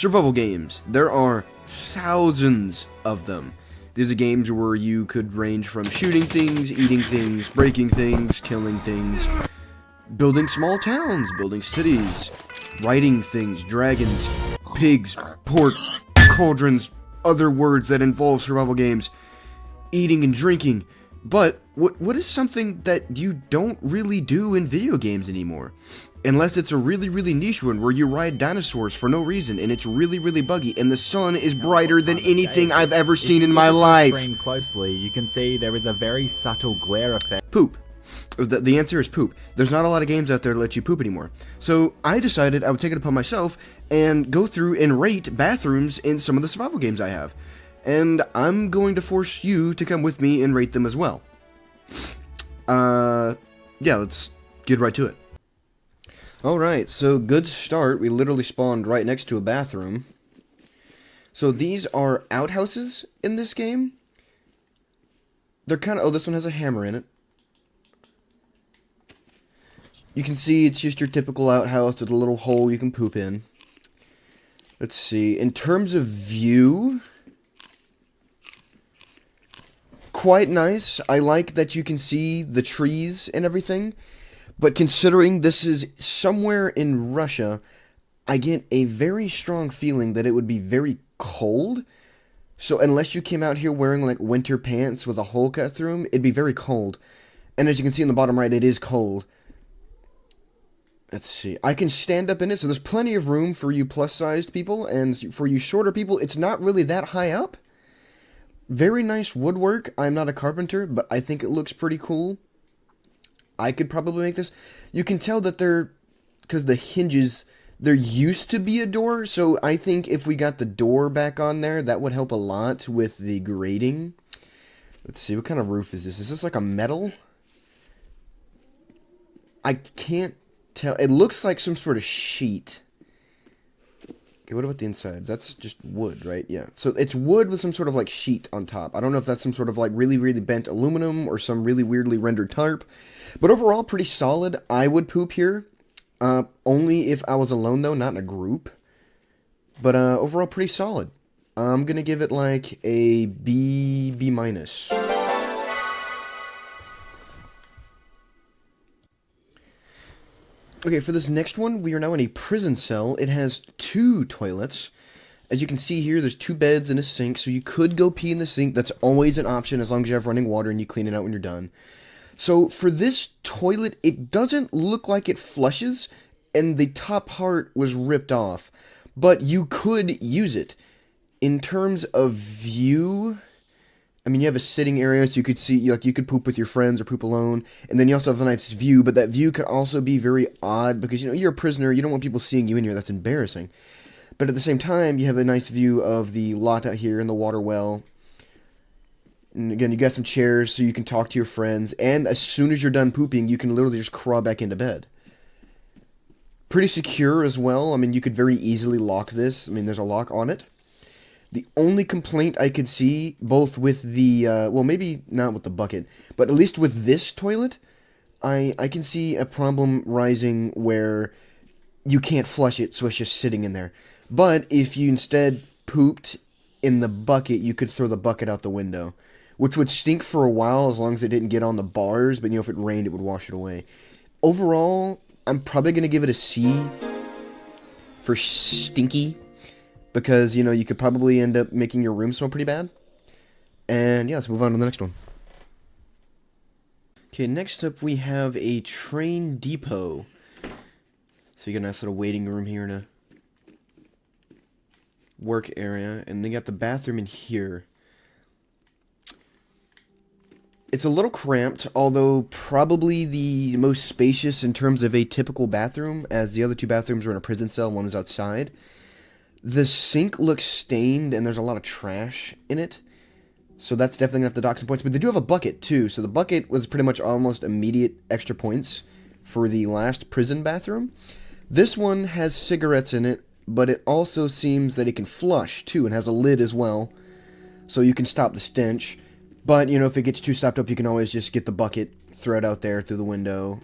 survival games. There are thousands of them. These are games where you could range from shooting things, eating things, breaking things, killing things, building small towns, building cities, writing things, dragons, pigs, pork, cauldrons, other words that involve survival games, eating and drinking. But what is something that you don't really do in video games anymore? Unless it's a really, really niche one where you ride dinosaurs for no reason and it's really, really buggy and the sun is brighter than anything I've ever seen in my life. If you look at the screen closely, you can see there is a very subtle glare effect. Poop. The answer is poop. There's not a lot of games out there that let you poop anymore. So I decided I would take it upon myself and go through and rate bathrooms in some of the survival games I have. And I'm going to force you to come with me and rate them as well. Yeah, let's get right to it. Alright, so good start. We literally spawned right next to a bathroom. So these are outhouses in this game. They're kind of... Oh, this one has a hammer in it. You can see it's just your typical outhouse with a little hole you can poop in. Let's see. In terms of view... Quite nice. I like that you can see the trees and everything. But considering this is somewhere in Russia, I get a very strong feeling that it would be very cold. So unless you came out here wearing like winter pants with a hole cut through them, it'd be very cold. And as you can see in the bottom right, it is cold. Let's see. I can stand up in it, so there's plenty of room for you plus-sized people. And for you shorter people, it's not really that high up. Very nice woodwork. I'm not a carpenter, but I think it looks pretty cool. I could probably make this. You can tell that they're... Because the hinges... There used to be a door, so I think if we got the door back on there, that would help a lot with the grading. Let's see, what kind of roof is this? Is this like a metal? I can't tell. It looks like some sort of sheet. Okay, what about the insides? That's just wood, right? Yeah. So it's wood with some sort of like sheet on top. I don't know if that's some sort of like really, really bent aluminum or some really weirdly rendered tarp. But overall, pretty solid. I would poop here. Only if I was alone though, not in a group. But overall, pretty solid. I'm going to give it like a B minus. Okay, for this next one, we are now in a prison cell. It has 2 toilets. As you can see here, there's 2 beds and a sink, so you could go pee in the sink. That's always an option as long as you have running water and you clean it out when you're done. So for this toilet, it doesn't look like it flushes, and the top part was ripped off. But you could use it. In terms of view... I mean, you have a sitting area, so you could see, like, you could poop with your friends or poop alone, and then you also have a nice view, but that view could also be very odd, because, you know, you're a prisoner, you don't want people seeing you in here, that's embarrassing. But at the same time, you have a nice view of the lot out here and the water well. And again, you got some chairs, so you can talk to your friends, and as soon as you're done pooping, you can literally just crawl back into bed. Pretty secure as well. I mean, you could very easily lock this. I mean, there's a lock on it. The only complaint I could see, both with the, well, maybe not with the bucket, but at least with this toilet, I can see a problem rising where you can't flush it, so it's just sitting in there. But if you instead pooped in the bucket, you could throw the bucket out the window, which would stink for a while as long as it didn't get on the bars, but, you know, if it rained, it would wash it away. Overall, I'm probably going to give it a C for stinky. Because, you know, you could probably end up making your room smell pretty bad. And, yeah, let's move on to the next one. Okay, next up we have a train depot. So you got a nice little waiting room here and a work area. And they got the bathroom in here. It's a little cramped, although probably the most spacious in terms of a typical bathroom, as the other 2 bathrooms are in a prison cell, one is outside. The sink looks stained, and there's a lot of trash in it. So that's definitely going to have to dock some points. But they do have a bucket, too. So the bucket was pretty much almost immediate extra points for the last prison bathroom. This one has cigarettes in it, but it also seems that it can flush, too, and has a lid as well. So you can stop the stench. But, you know, if it gets too stopped up, you can always just get the bucket, throw it out there through the window.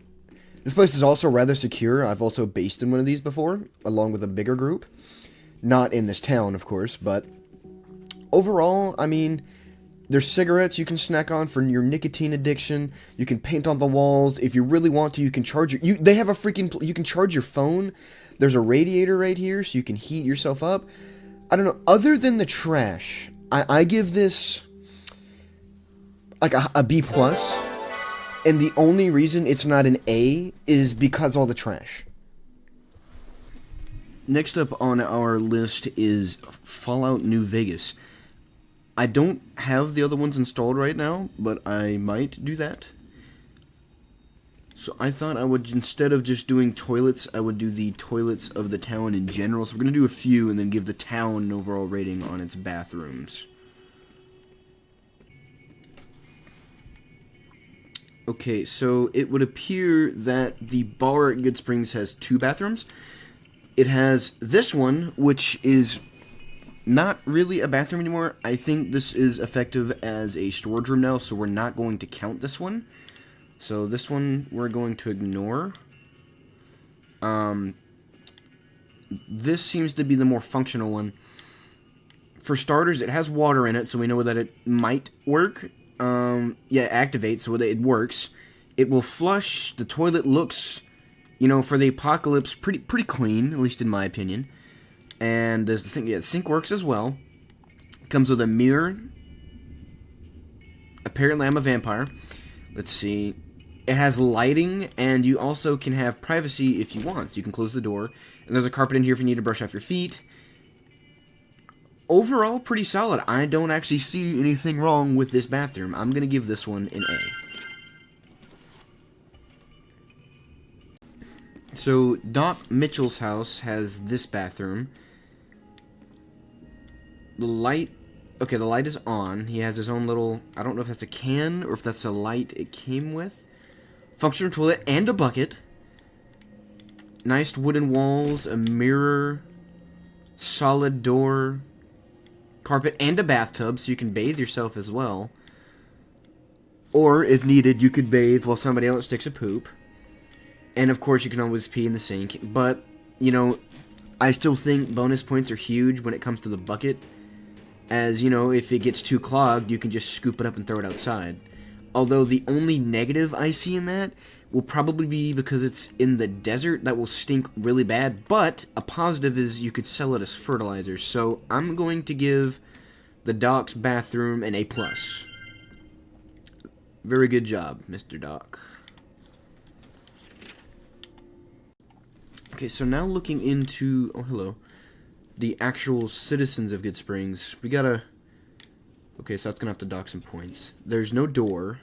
This place is also rather secure. I've also based in one of these before, along with a bigger group. Not in this town, of course, but overall, I mean, there's cigarettes you can snack on for your nicotine addiction. You can paint on the walls. If you really want to, you can charge your... they have a freaking... You can charge your phone. There's a radiator right here, so you can heat yourself up. I don't know. Other than the trash, I give this like a B+. And the only reason it's not an A is because all the trash. Next up on our list is Fallout New Vegas. I don't have the other ones installed right now, but I might do that. So I thought I would, instead of just doing toilets, I would do the toilets of the town in general. So we're going to do a few and then give the town an overall rating on its bathrooms. Okay, so it would appear that the bar at Goodsprings has 2 bathrooms. It has this one, which is not really a bathroom anymore. I think this is effective as a storage room now, so we're not going to count this one. So this one we're going to ignore. This seems to be the more functional one. For starters, it has water in it, so we know that it might work. Yeah, activate, so it works. It will flush. The toilet looks, you know, for the apocalypse, pretty clean, at least in my opinion. And there's the sink. Yeah, the sink works as well. Comes with a mirror. Apparently, I'm a vampire. Let's see. It has lighting, and you also can have privacy if you want. So you can close the door. And there's a carpet in here if you need to brush off your feet. Overall, pretty solid. I don't actually see anything wrong with this bathroom. I'm going to give this one an A. So, Doc Mitchell's house has this bathroom. The light... Okay, the light is on. He has his own little... I don't know if that's a can or if that's a light it came with. Functional toilet and a bucket. Nice wooden walls, a mirror, solid door, carpet, and a bathtub, so you can bathe yourself as well. Or, if needed, you could bathe while somebody else takes a poop. And, of course, you can always pee in the sink. But, you know, I still think bonus points are huge when it comes to the bucket. As, you know, if it gets too clogged, you can just scoop it up and throw it outside. Although the only negative I see in that will probably be because it's in the desert. That will stink really bad. But a positive is you could sell it as fertilizer. So I'm going to give the Doc's bathroom an A+. Very good job, Mr. Doc. Okay, so now looking into... Oh, hello. The actual citizens of Goodsprings. We gotta... Okay, so that's gonna have to dock some points. There's no door.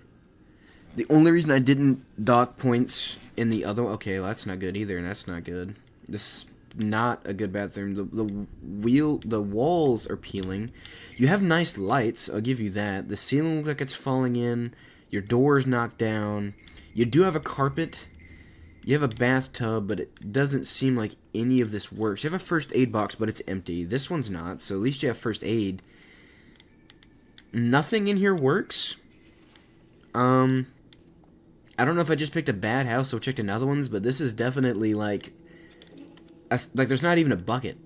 The only reason I didn't dock points in the other... Okay, well, that's not good either, and that's not good. This is not a good bathroom. The walls are peeling. You have nice lights, I'll give you that. The ceiling looks like it's falling in. Your door is knocked down. You do have a carpet. You have a bathtub, but it doesn't seem like any of this works. You have a first aid box, but it's empty. This one's not, so at least you have first aid. Nothing in here works. I don't know if I just picked a bad house or checked another one's, but this is definitely like there's not even a bucket.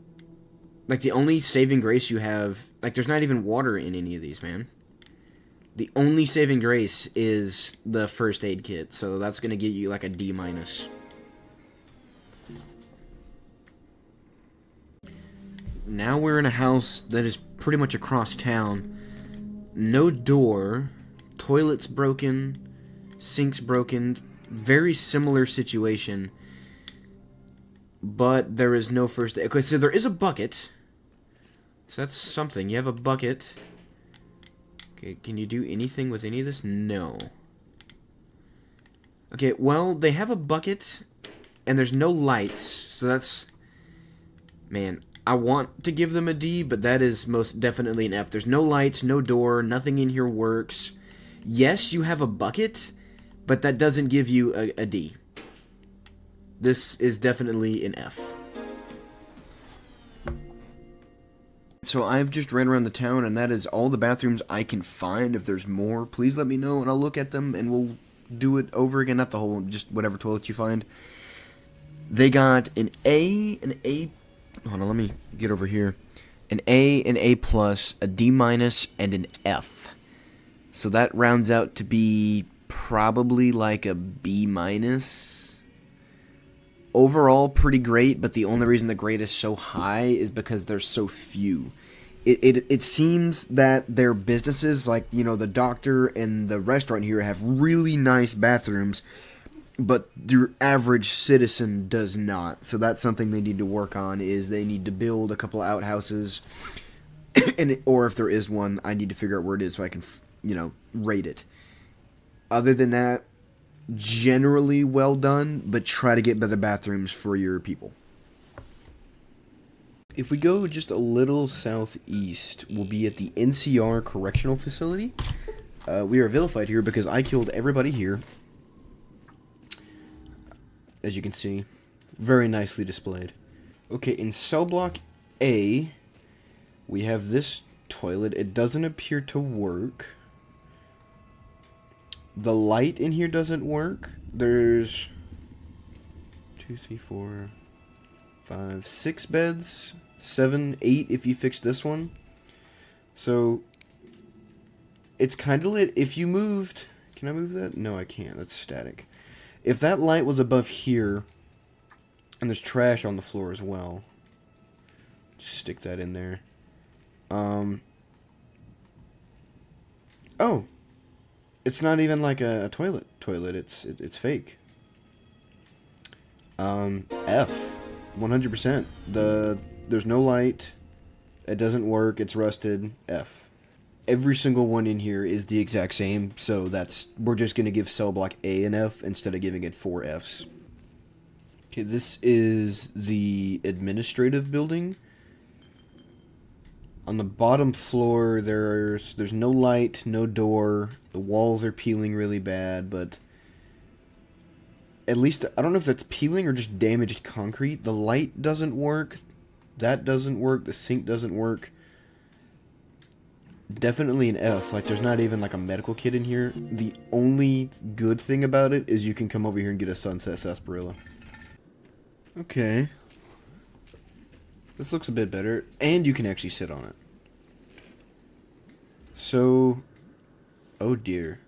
Like, the only saving grace you have, like, there's not even water in any of these, man. The only saving grace is the first aid kit, so that's going to get you like a D-. Now we're in a house that is pretty much across town. No door, toilet's broken, sink's broken, very similar situation, but there is no first aid. Okay, so there is a bucket, so that's something. You have a bucket. Okay, can you do anything with any of this? No. Okay, well, they have a bucket, and there's no lights, so that's... Man, I want to give them a D, but that is most definitely an F. There's no lights, no door, nothing in here works. Yes, you have a bucket, but that doesn't give you a D. This is definitely an F. So I've just ran around the town, and that is all the bathrooms I can find. If there's more, please let me know, and I'll look at them, and we'll do it over again. Not the whole, just whatever toilet you find. They got an A, an A+, Hold on, let me get over here. An A, an A plus, a D minus, and an F. So that rounds out to be probably like a B minus. Overall, pretty great, but the only reason the grade is so high is because there's so few. It seems that their businesses, like, you know, the doctor and the restaurant here, have really nice bathrooms, but your average citizen does not. So that's something they need to work on, is they need to build a couple of outhouses, or if there is one, I need to figure out where it is so I can, you know, rate it. Other than that, generally well done, but try to get better bathrooms for your people. If we go just a little southeast, we'll be at the NCR Correctional Facility. We are vilified here because I killed everybody here. As you can see, very nicely displayed. Okay, in cell block A, we have this toilet. It doesn't appear to work. The light in here doesn't work. There's 2, 3, 4, 5, 6 beds. 7, 8 if you fix this one. So it's kind of lit. If you moved, can I move that? No, I can't. That's static. If that light was above here, and there's trash on the floor as well, just stick that in there. Oh, it's not even like a toilet. It's fake. F, 100%. There's no light. It doesn't work. It's rusted. F. Every single one in here is the exact same, so we're just going to give cell block A an F instead of giving it 4 Fs. Okay, this is the administrative building. On the bottom floor, there's no light, no door. The walls are peeling really bad, but at least, I don't know if that's peeling or just damaged concrete. The light doesn't work. That doesn't work. The sink doesn't work. Definitely an F. Like, there's not even like a medical kit in here. The only good thing about it is you can come over here and get a Sunset Sarsaparilla. Okay. This looks a bit better. And you can actually sit on it. So, oh dear.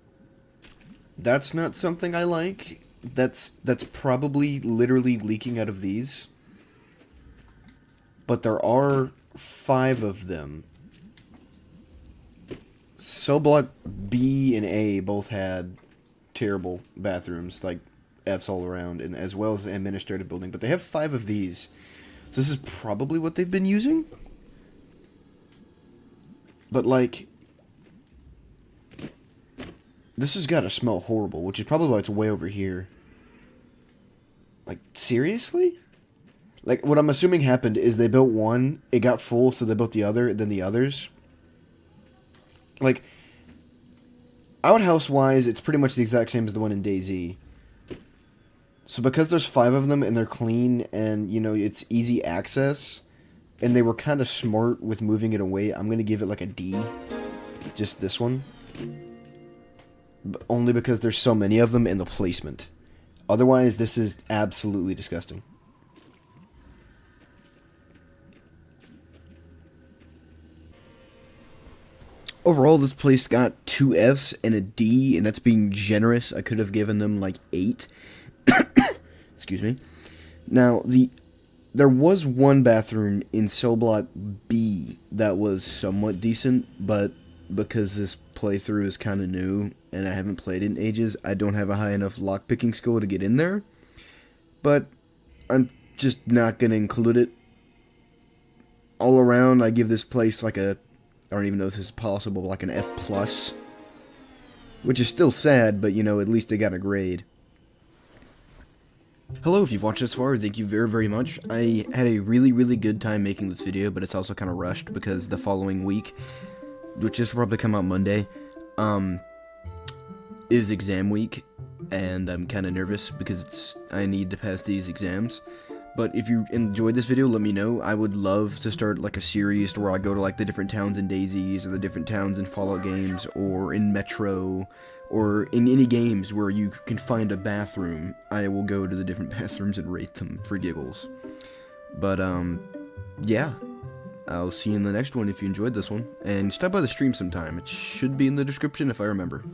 That's not something I like. That's probably literally leaking out of these. But there are 5 of them. Cell block B and A both had terrible bathrooms, like F's all around, and as well as the administrative building. But they have 5 of these. So this is probably what they've been using. But like, this has got to smell horrible, which is probably why it's way over here. Like, seriously? Like, what I'm assuming happened is they built one, it got full, so they built the other, then the others. Like, outhouse-wise, it's pretty much the exact same as the one in DayZ. So because there's 5 of them, and they're clean, and, you know, it's easy access, and they were kind of smart with moving it away, I'm going to give it like a D. Just this one. But only because there's so many of them in the placement. Otherwise, this is absolutely disgusting. Overall, this place got 2 Fs and a D, and that's being generous. I could have given them like 8. Excuse me. Now, there was one bathroom in cell block B that was somewhat decent, but because this playthrough is kind of new and I haven't played it in ages, I don't have a high enough lockpicking skill to get in there. But I'm just not going to include it. All around, I give this place like a, I don't even know if this is possible, like an F+. Which is still sad, but, you know, at least they got a grade. Hello, if you've watched this far, thank you very, very much. I had a really, really good time making this video, but it's also kind of rushed because the following week, which is probably come out Monday, is exam week, and I'm kind of nervous because I need to pass these exams. But if you enjoyed this video, let me know. I would love to start like a series where I go to like the different towns in DayZ, or the different towns in Fallout games, or in Metro, or in any games where you can find a bathroom. I will go to the different bathrooms and rate them for giggles. But yeah, I'll see you in the next one if you enjoyed this one. And stop by the stream sometime. It should be in the description if I remember.